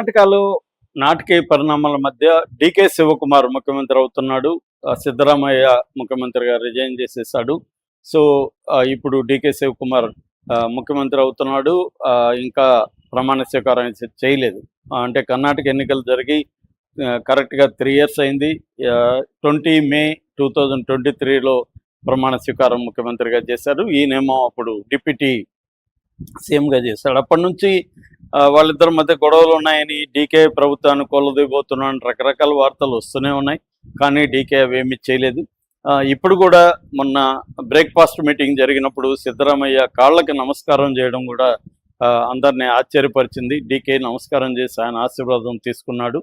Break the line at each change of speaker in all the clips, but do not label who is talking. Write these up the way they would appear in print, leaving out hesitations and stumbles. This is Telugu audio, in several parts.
కర్ణాటకలో నాటకీయ పరిణామాల మధ్య డీకే శివకుమార్ ముఖ్యమంత్రి అవుతున్నాడు. సిద్ధరామయ్య ముఖ్యమంత్రిగా రిజైన్ చేసేసాడు. సో ఇప్పుడు డీకే శివకుమార్ ముఖ్యమంత్రి అవుతున్నాడు. ఇంకా ప్రమాణ స్వీకారం చేయలేదు. అంటే కర్ణాటక ఎన్నికలు జరిగి కరెక్ట్గా 3 years అయింది. 20 May 2023లో ప్రమాణ స్వీకారం ముఖ్యమంత్రిగా చేశారు. ఈయనేమో అప్పుడు డిప్యూటీ సీఎంగా చేశాడు. అప్పటి నుంచి వాళ్ళిద్దరి మధ్య గొడవలు ఉన్నాయని, డీకే ప్రభుత్వాన్ని కొలదీయబోతున్నాడని రకరకాల వార్తలు వస్తూనే ఉన్నాయి. కానీ డీకే అవేమీ చేయలేదు. ఇప్పుడు కూడా మొన్న బ్రేక్ఫాస్ట్ మీటింగ్ జరిగినప్పుడు సిద్ధరామయ్య కాళ్ళకి నమస్కారం చేయడం కూడా అందరినీ ఆశ్చర్యపరిచింది. డీకే నమస్కారం చేసి ఆయన ఆశీర్వాదం తీసుకున్నాడు.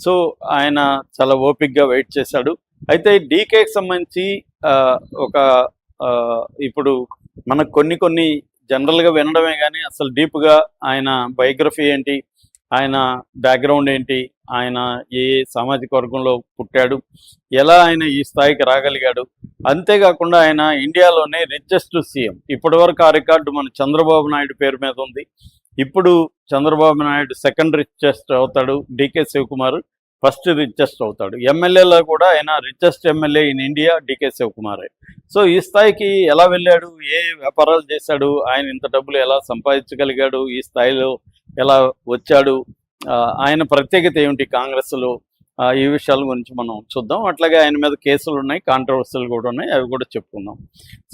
సో ఆయన చాలా ఓపిక్గా వెయిట్ చేశాడు. అయితే డీకేకి సంబంధించి ఒక ఇప్పుడు మనకు కొన్ని జనరల్గా వినడమే కానీ అసలు డీప్గా ఆయన బయోగ్రఫీ ఏంటి, ఆయన బ్యాక్గ్రౌండ్ ఏంటి, ఆయన ఏ సామాజిక వర్గంలో పుట్టాడు, ఎలా ఆయన ఈ స్థాయికి రాగలిగాడు, అంతేకాకుండా ఆయన ఇండియాలోనే రిచెస్ట్ సీఎం. ఇప్పటి వరకు ఆ రికార్డు మన చంద్రబాబు నాయుడు పేరు మీద ఉంది. ఇప్పుడు చంద్రబాబు నాయుడు సెకండ్ రిచెస్ట్ అవుతాడు, డీకే శివకుమార్ ఫస్ట్ రిచెస్ట్ అవుతాడు. ఎమ్మెల్యేలో కూడా ఆయన richest MLA in India DK శివకుమారే. సో ఈ స్థాయికి ఎలా వెళ్ళాడు, ఏ వ్యాపారాలు చేశాడు, ఆయన ఇంత డబ్బులు ఎలా సంపాదించగలిగాడు, ఈ స్థాయిలో ఎలా వచ్చాడు, ఆయన ప్రత్యేకత ఏమిటి కాంగ్రెస్లో, ఈ విషయాల గురించి మనం చూద్దాం. అట్లాగే ఆయన మీద కేసులు ఉన్నాయి, కాంట్రవర్సీలు కూడా ఉన్నాయి, అవి కూడా చెప్పుకుందాం.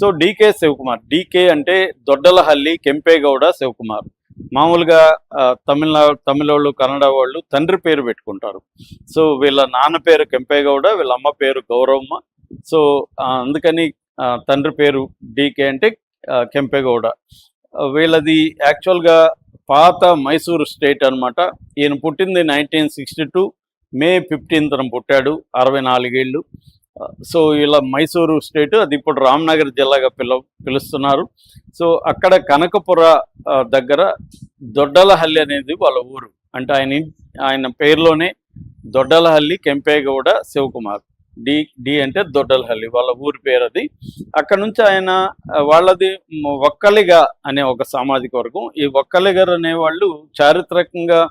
సో డీకే శివకుమార్, డీకే అంటే దొడ్డలహల్లి కెంపేగౌడ శివకుమార్. మామూలుగా తమిళోళ్ళు, కన్నడ వాళ్ళు తండ్రి పేరు పెట్టుకుంటారు. సో వీళ్ళ నాన్న పేరు కెంపేగౌడ, వీళ్ళ అమ్మ పేరు గౌరవమ్మ. సో అందుకని తండ్రి పేరు డీకే అంటే కెంపేగౌడ. వీళ్ళది యాక్చువల్గా పాత మైసూరు స్టేట్ అనమాట. ఈయన పుట్టింది 1962 May 15న పుట్టాడు, 64 ఏళ్ళు. సో ఇలా మైసూరు స్టేట్, అది ఇప్పుడు రామ్నగర్ జిల్లాగా పిలుస్తున్నారు. సో అక్కడ కనకపుర దగ్గర దొడ్డలహల్లి అనేది వాళ్ళ ఊరు. అంటే ఆయన పేరులోనే దొడ్డలహల్లి కెంపేగౌడ శివకుమార్. డి అంటే దొడ్డలహల్లి వాళ్ళ ఊరి పేరు అది. అక్కడ నుంచి ఆయన వాళ్ళది ఒక్కలిగ అనే ఒక సామాజిక వర్గం. ఈ ఒక్కలిగర్ అనేవాళ్ళు చారిత్రకంగా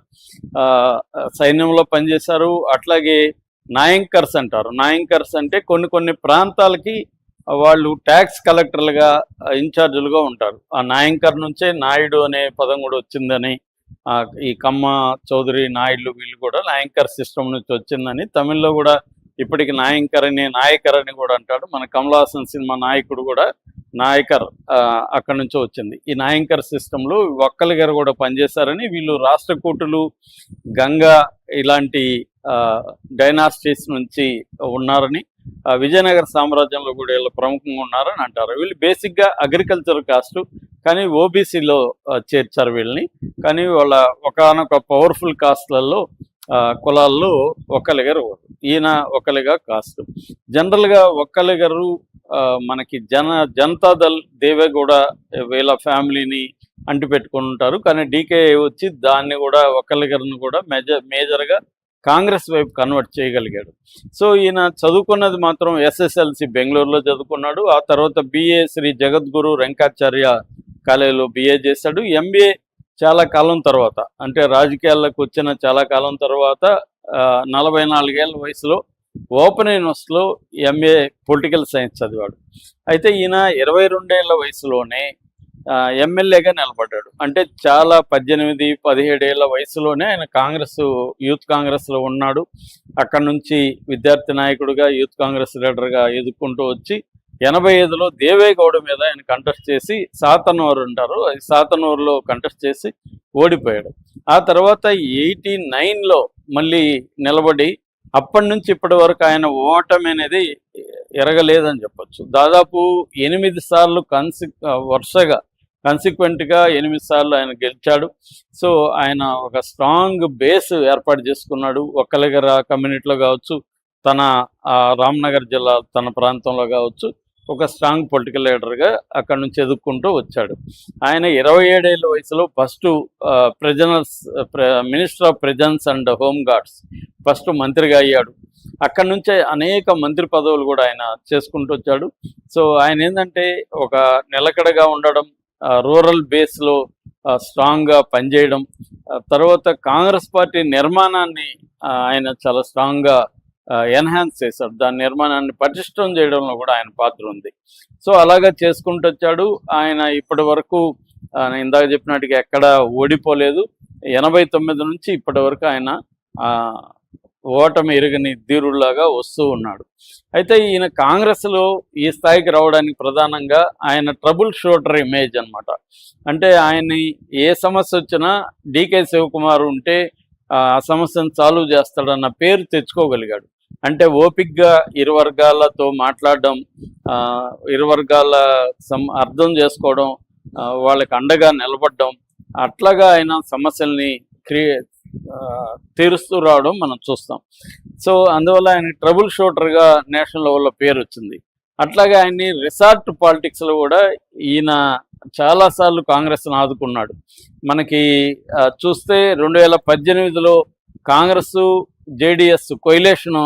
సైన్యంలో పనిచేశారు. అట్లాగే నాయంకర్స్ అంటారు. నాయంకర్స్ అంటే కొన్ని ప్రాంతాలకి వాళ్ళు ట్యాక్స్ కలెక్టర్లుగా ఇన్ఛార్జీలుగా ఉంటారు. ఆ నాయంకర్ నుంచే నాయుడు అనే పదం కూడా వచ్చిందని, ఈ కమ్మ చౌదరి నాయుడు వీళ్ళు కూడా నాయంకర్ సిస్టమ్ నుంచి వచ్చిందని, తమిళ్లో కూడా ఇప్పటికి నాయకర్ అని కూడా అంటాడు. మన కమల్ హాసన్ సినిమా నాయకుడు కూడా నాయకర్ అక్కడి నుంచో వచ్చింది. ఈ నాయంకర్ సిస్టంలో ఒక్కలిగారు కూడా పనిచేశారని, వీళ్ళు రాష్ట్రకూటులు, గంగా ఇలాంటి డైనాసిటీస్ నుంచి ఉన్నారని, విజయనగర సామ్రాజ్యంలో కూడా వీళ్ళు ప్రముఖంగా ఉన్నారని అంటారు. వీళ్ళు బేసిక్గా అగ్రికల్చర్ కాస్ట్, కానీ ఓబీసీలో చేర్చారు వీళ్ళని. కానీ వాళ్ళ ఒకనొక పవర్ఫుల్ కాస్ట్లలో కులాల్లో ఒక్కలిగారు. ఈయన ఒక్కలిగా కాస్ట్. జనరల్గా ఒక్కలిగారు మనకి జనతాదళ్ దేవేగౌడ వీళ్ళ ఫ్యామిలీని అంటిపెట్టుకుని ఉంటారు. కానీ డీకే వచ్చి దాన్ని కూడా ఒక్కలిగారిని కూడా మేజర్గా కాంగ్రెస్ వైపు కన్వర్ట్ చేయగలిగాడు. సో ఈయన చదువుకున్నది మాత్రం SSLC బెంగళూరులో చదువుకున్నాడు. ఆ తర్వాత BA శ్రీ జగద్గురు వెంకటాచార్య కాలేజీలో BA చేశాడు. MBA చాలా కాలం తర్వాత, అంటే రాజకీయాల్లోకి వచ్చిన చాలా కాలం తర్వాత 44 ఏళ్ళ వయసులో ఓపెన్ యూనివర్సిటీలో MA పొలిటికల్ సైన్స్ చదివాడు. అయితే ఈయన 22 ఏళ్ళ వయసులోనే ఎమ్మెల్యేగా నిలబడ్డాడు. అంటే చాలా 18-17 ఏళ్ళ వయసులోనే ఆయన యూత్ కాంగ్రెస్లో ఉన్నాడు. అక్కడ నుంచి విద్యార్థి నాయకుడిగా, యూత్ కాంగ్రెస్ లీడర్గా ఎదుర్కొంటూ వచ్చి 85లో దేవేగౌడ మీద ఆయన కంటెస్ట్ చేసి, సాతనూరు అంటారు, సాతనూరులో కంటెస్ట్ చేసి ఓడిపోయాడు. ఆ తర్వాత 89లో మళ్ళీ నిలబడి అప్పటి నుంచి ఇప్పటి వరకు ఆయన ఓటమి అనేది ఎరగలేదని చెప్పొచ్చు. దాదాపు 8 సార్లు వరుసగా కన్సిక్వెంట్గా 8 సార్లు ఆయన గెలిచాడు. సో ఆయన ఒక స్ట్రాంగ్ బేస్ ఏర్పాటు చేసుకున్నాడు. ఒక్కలిగర కమ్యూనిటీలో కావచ్చు, తన రామ్నగర్ జిల్లా తన ప్రాంతంలో కావచ్చు, ఒక స్ట్రాంగ్ పొలిటికల్ లీడర్గా అక్కడ నుంచి ఎదుర్కొంటూ వచ్చాడు. ఆయన 27 ఏళ్ళ వయసులో first minister of presence and home guards first మంత్రిగా అయ్యాడు. అక్కడి నుంచే అనేక మంత్రి పదవులు కూడా ఆయన చేసుకుంటూ వచ్చాడు. సో ఆయన ఏంటంటే ఒక నిలకడగా ఉండడం, రూరల్ బేస్లో స్ట్రాంగ్గా పనిచేయడం, తర్వాత కాంగ్రెస్ పార్టీ నిర్మాణాన్ని ఆయన చాలా స్ట్రాంగ్గా ఎన్హాన్స్ చేశాడు. దాని నిర్మాణాన్ని పటిష్టం చేయడంలో కూడా ఆయన పాత్ర ఉంది. సో అలాగా చేసుకుంటూ వచ్చాడు. ఆయన ఇప్పటి వరకు ఇందాక చెప్పినట్టుగా ఎక్కడ ఓడిపోలేదు. 89 నుంచి ఇప్పటి వరకు ఆయన ఓటమి ఎరుగని ధీరుల్లాగా వస్తూ ఉన్నాడు. అయితే ఈయన కాంగ్రెస్లో ఈ స్థాయికి రావడానికి ప్రధానంగా ఆయన ట్రబుల్ షూటర్ ఇమేజ్ అనమాట. అంటే ఆయన్ని ఏ సమస్య వచ్చినా డీకే శివకుమార్ ఉంటే ఆ సమస్యను సాల్వ్ చేస్తాడన్న పేరు తెచ్చుకోగలిగాడు. అంటే ఓపిక్గా ఇరు వర్గాలతో మాట్లాడడం, ఇరు వర్గాల అర్థం చేసుకోవడం, వాళ్ళకి అండగా నిలబడడం, అట్లాగా ఆయన సమస్యల్ని తీరుస్తూ రావడం మనం చూస్తాం. సో అందువల్ల ఆయన ట్రబుల్ షూటర్గా నేషనల్ లెవెల్లో పేరు వచ్చింది. అట్లాగే ఆయన్ని రిసార్ట్ పాలిటిక్స్లో కూడా ఈయన చాలాసార్లు కాంగ్రెస్ను ఆదుకున్నాడు. మనకి చూస్తే 2018లో కాంగ్రెస్ జేడిఎస్ కొయిలేషన్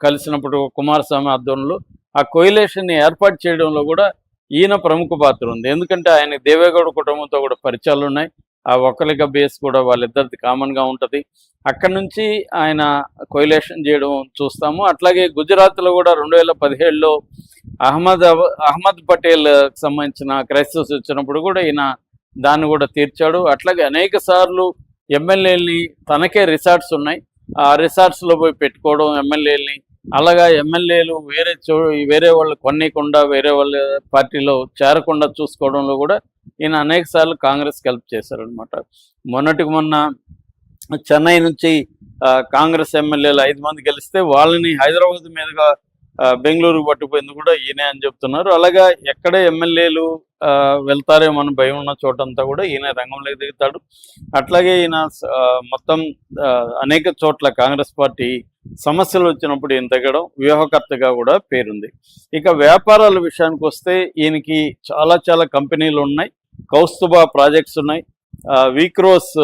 కలిసినప్పుడు కుమారస్వామి ఆధ్వర్యంలో ఆ కొయిలేషన్ని ఏర్పాటు చేయడంలో కూడా ఈయన ప్రముఖ పాత్ర ఉంది. ఎందుకంటే ఆయన దేవేగౌడ కుటుంబంతో కూడా పరిచయాలు ఉన్నాయి. ఆ ఒక్కలిక బేస్ కూడా వాళ్ళిద్దరిది కామన్గా ఉంటుంది. అక్కడి నుంచి ఆయన కొయిలేషన్ చేయడం చూస్తాము. అట్లాగే గుజరాత్లో కూడా 2017లో అహ్మద్ పటేల్ సంబంధించిన క్రైస్తవ్స్ వచ్చినప్పుడు కూడా ఈయన దాన్ని కూడా తీర్చాడు. అట్లాగే అనేక సార్లు ఎమ్మెల్యేలని, తనకే రిసార్ట్స్ ఉన్నాయి, ఆ రిసార్ట్స్లో పోయి పెట్టుకోవడం ఎమ్మెల్యేలని, అలాగా ఎమ్మెల్యేలు వేరే వాళ్ళు కొనకుండా వేరే వాళ్ళ పార్టీలో చేరకుండా చూసుకోవడంలో కూడా ఈయన అనేక సార్లు కాంగ్రెస్కి హెల్ప్ చేశారనమాట. మొన్నటికి మొన్న చెన్నై నుంచి కాంగ్రెస్ ఎమ్మెల్యేలు 5 మంది గెలిస్తే వాళ్ళని హైదరాబాద్ మీదుగా బెంగళూరుకు పట్టుకుపోయింది కూడా ఈయనే అని చెప్తున్నారు. అలాగా ఎక్కడే ఎమ్మెల్యేలు వెళ్తారేమో భయం ఉన్న చోటంతా కూడా ఈయన రంగంలోకి దిగుతాడు. అట్లాగే ఈయన మొత్తం అనేక చోట్ల కాంగ్రెస్ పార్టీ సమస్యలు వచ్చినప్పుడు ఈయన తగ్గడం వ్యూహకర్తగా కూడా పేరుంది. ఇక వ్యాపారాల విషయానికి వస్తే ఈయనకి చాలా కంపెనీలు ఉన్నాయి. కౌస్తుభా ప్రాజెక్ట్స్ ఉన్నాయి, వీక్రోస్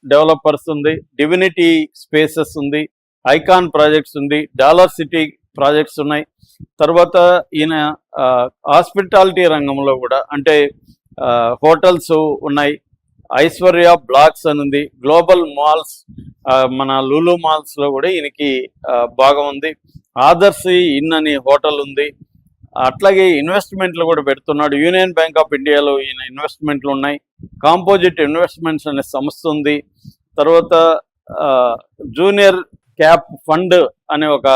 డెవలపర్స్ ఉంది, డివినిటీ స్పేసెస్ ఉంది, ఐకాన్ ప్రాజెక్ట్స్ ఉంది, డాలర్ సిటీ ప్రాజెక్ట్స్ ఉన్నాయి. తర్వాత ఈయన హాస్పిటాలిటీ రంగంలో కూడా అంటే హోటల్స్ ఉన్నాయి, ఐశ్వర్య బ్లాక్స్ అని ఉంది, గ్లోబల్ మాల్స్, మన లూలు మాల్స్లో కూడా ఈయనకి భాగం ఉంది, ఆదర్శ్ ఇన్ అని హోటల్ ఉంది. అట్లాగే ఇన్వెస్ట్మెంట్లు కూడా పెడుతున్నాడు. యూనియన్ బ్యాంక్ ఆఫ్ ఇండియాలో ఈయన ఇన్వెస్ట్మెంట్లు ఉన్నాయి, కాంపోజిట్ ఇన్వెస్ట్మెంట్స్ అనే సంస్థ ఉంది. తర్వాత జూనియర్ క్యాప్ ఫండ్ అనే ఒక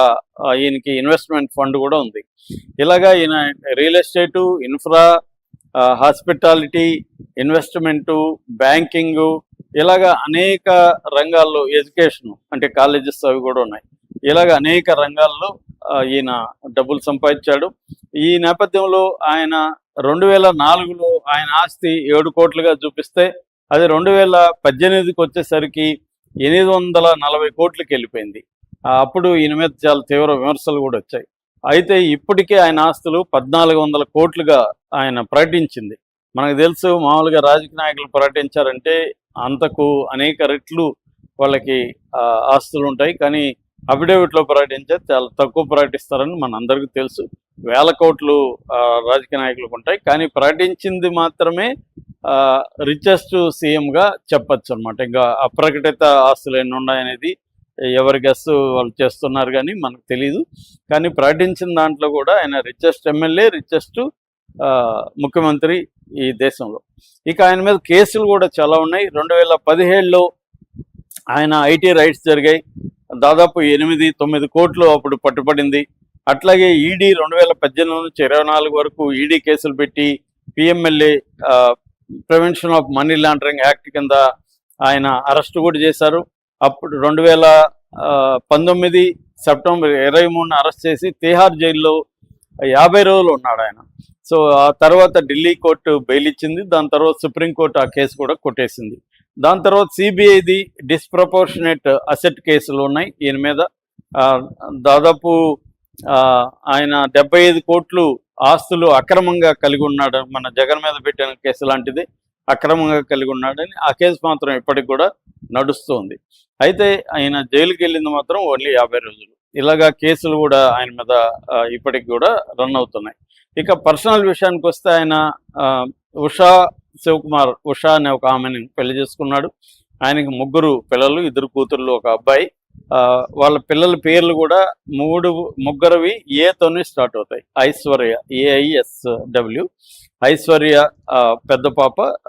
ఈయనకి ఇన్వెస్ట్మెంట్ ఫండ్ కూడా ఉంది. ఇలాగా ఈయన real estate, infra, hospitality, investment, banking, ఇలాగా అనేక రంగాల్లో, ఎడ్యుకేషను అంటే కాలేజెస్ అవి కూడా ఉన్నాయి. ఇలాగ అనేక రంగాల్లో ఈయన డబ్బులు సంపాదించాడు. ఈ నేపథ్యంలో ఆయన 2004లో ఆయన ఆస్తి 7 కోట్లుగా చూపిస్తే అది 2018కి వచ్చేసరికి 840 కోట్లకి వెళ్ళిపోయింది. అప్పుడు ఈయన మీద చాలా తీవ్ర విమర్శలు కూడా వచ్చాయి. అయితే ఇప్పటికే ఆయన ఆస్తులు 1400 కోట్లుగా ఆయన ప్రకటించింది. మనకు తెలుసు, మామూలుగా రాజకీయ నాయకులు ప్రకటించారంటే అంతకు అనేక రెట్లు వాళ్ళకి ఆస్తులు ఉంటాయి. కానీ అఫిడేవిట్లో ప్రకటించే చాలా తక్కువ ప్రకటిస్తారని మన అందరికీ తెలుసు. 1000 కోట్లు రాజకీయ నాయకులకు ఉంటాయి. కానీ ప్రకటించింది మాత్రమే రిచెస్ట్ సీఎంగా చెప్పచ్చు అనమాట. ఇంకా అప్రకటిత ఆస్తులు ఎన్ని ఉన్నాయనేది ఎవరి గెస్ వాళ్ళు చేస్తున్నారు కానీ మనకు తెలీదు. కానీ ప్రకటించిన దాంట్లో కూడా ఆయన రిచెస్ట్ ఎమ్మెల్యే, రిచెస్ట్ ముఖ్యమంత్రి ఈ దేశంలో. ఇక ఆయన మీద కేసులు కూడా చాలా ఉన్నాయి. 2017లో ఆయన ఐటీ రైట్స్ జరిగాయి, దాదాపు 8-9 కోట్లు అప్పుడు పట్టుబడింది. అట్లాగే ఈడీ 2018 నుంచి 24 వరకు ఈడీ కేసులు పెట్టి PMLA prevention of money laundering act కింద ఆయన అరెస్ట్ కూడా చేశారు. అప్పుడు 2019 సెప్టెంబర్ 23న అరెస్ట్ చేసి తిహార్ జైల్లో 50 రోజులు ఉన్నాడు ఆయన. సో ఆ తర్వాత ఢిల్లీ కోర్టు బెయిల్ ఇచ్చింది. దాని తర్వాత సుప్రీంకోర్టు ఆ కేసు కూడా కొట్టేసింది. దాని తర్వాత సిబిఐది డిస్ప్రపోర్షనేట్ అసెట్ కేసులు ఉన్నాయి ఈయన మీద. దాదాపు ఆయన 75 కోట్లు ఆస్తులు అక్రమంగా కలిగి ఉన్నాడు. మన జగన్ మీద పెట్టిన కేసు లాంటిది అక్రమంగా కలిగి ఉన్నాడని ఆ కేసు మాత్రం ఇప్పటికి కూడా నడుస్తుంది. అయితే ఆయన జైలుకి వెళ్ళింది మాత్రం ఓన్లీ 50 రోజులు. ఇలాగా కేసులు కూడా ఆయన మీద ఇప్పటికి కూడా రన్ అవుతున్నాయి. ఇక పర్సనల్ విషయానికి వస్తే ఆయన ఉషా శివకుమార్ ఉషా అనే ఒక ఆమెని పెళ్లి చేసుకున్నాడు. ఆయనకి 3 పిల్లలు, 2 కూతుర్లు, ఒక అబ్బాయి. వాళ్ళ పిల్లల పేర్లు కూడా ముగ్గురవి ఏతోనే స్టార్ట్ అవుతాయి. ఐశ్వర్య, AISW. ఐశ్వర్య పెద్ద పాప,